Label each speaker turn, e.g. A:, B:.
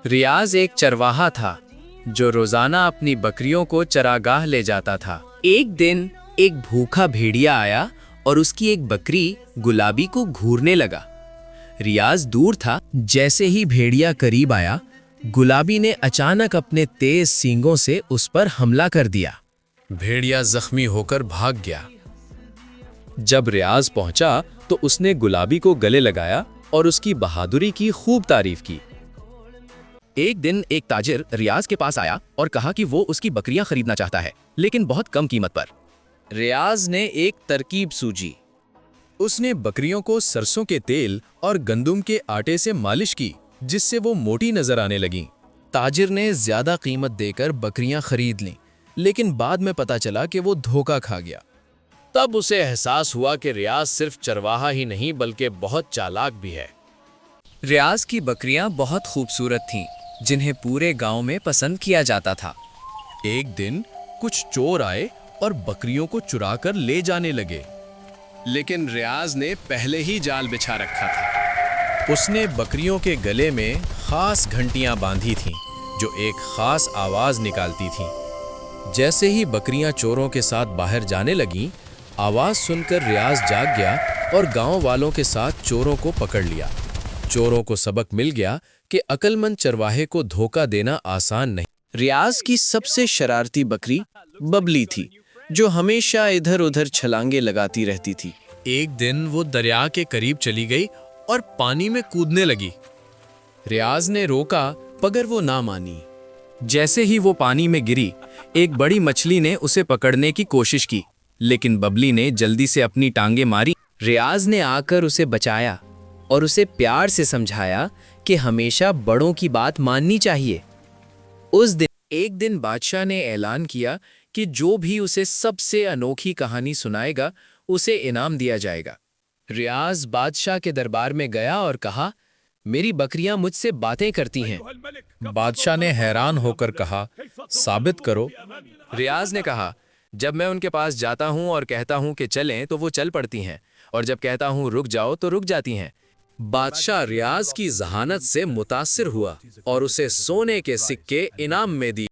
A: ریاض ایک چرواہا تھا جو روزانہ اپنی بکریوں کو چراگاہ لے جاتا تھا۔ ایک دن ایک بھوکا بھیڑیا آیا اور اس کی ایک بکری گلابی کو گھورنے لگا۔ ریاض دور تھا، جیسے ہی بھیڑیا قریب آیا، گلابی نے اچانک اپنے تیز سینگوں سے اس پر حملہ کر دیا۔ بھیڑیا زخمی ہو کر بھاگ گیا۔ جب ریاض پہنچا تو اس نے گلابی کو گلے لگایا اور اس کی بہادری کی خوب تعریف کی۔ ایک دن ایک تاجر ریاض کے پاس آیا اور کہا کہ وہ اس کی بکریاں خریدنا چاہتا ہے، لیکن بہت کم قیمت پر۔ ریاض نے ایک ترکیب سوچی۔ اس نے بکریوں کو سرسوں کے تیل اور گندم کے آٹے سے مالش کی، جس سے وہ موٹی نظر آنے لگیں۔ تاجر نے زیادہ قیمت دے کر بکریاں خرید لیں، لیکن بعد میں پتہ چلا کہ وہ دھوکہ کھا گیا۔ تب اسے احساس ہوا کہ ریاض صرف چرواہا ہی نہیں بلکہ بہت چالاک بھی ہے۔ ریاض کی بکریاں بہت خوبصورت تھیں، جنہیں پورے گاؤں میں پسند کیا جاتا تھا۔ ایک دن کچھ چور آئے اور بکریوں کو چرا کر لے جانے لگے، لیکن ریاض نے پہلے ہی جال بچھا رکھا تھا۔ اس نے بکریوں کے گلے میں خاص گھنٹیاں باندھی تھیں جو ایک خاص آواز نکالتی تھیں۔ جیسے ہی بکریاں چوروں کے ساتھ باہر جانے لگیں، آواز سن کر ریاض جاگ گیا اور گاؤں والوں کے ساتھ چوروں کو پکڑ لیا۔ چوروں کو سبق مل گیا کہ عقل مند چرواہے کو دھوکہ دینا آسان نہیں۔ ریاض کی سب سے شرارتی بکری ببلی تھی، جو ہمیشہ ادھر ادھر چھلانگیں لگاتی رہتی تھی۔ ایک دن وہ دریا کے قریب چلی گئی اور پانی میں کودنے لگی۔ ریاض نے روکا مگر وہ نہ مانی۔ جیسے ہی وہ پانی میں گری، ایک بڑی مچھلی نے اسے پکڑنے کی کوشش کی، لیکن ببلی نے جلدی سے اپنی ٹانگیں ماری۔ ریاض نے آ کر اسے بچایا اور اسے پیار سے سمجھایا کہ ہمیشہ بڑوں کی بات ماننی چاہیے۔ ایک دن بادشاہ نے اعلان کیا کہ جو بھی اسے سب سے انوکھی کہانی سنائے گا اسے انعام دیا جائے گا۔ ریاض بادشاہ کے دربار میں گیا اور کہا، میری بکریاں مجھ سے باتیں کرتی ہیں۔ بادشاہ نے حیران ہو کر کہا، ثابت کرو۔ ریاض نے کہا، جب میں ان کے پاس جاتا ہوں اور کہتا ہوں کہ چلیں تو وہ چل پڑتی ہیں، اور جب کہتا ہوں رک جاؤ تو رک جاتی ہیں۔ بادشاہ ریاض کی ذہانت سے متاثر ہوا اور اسے سونے کے سکے انعام میں دی۔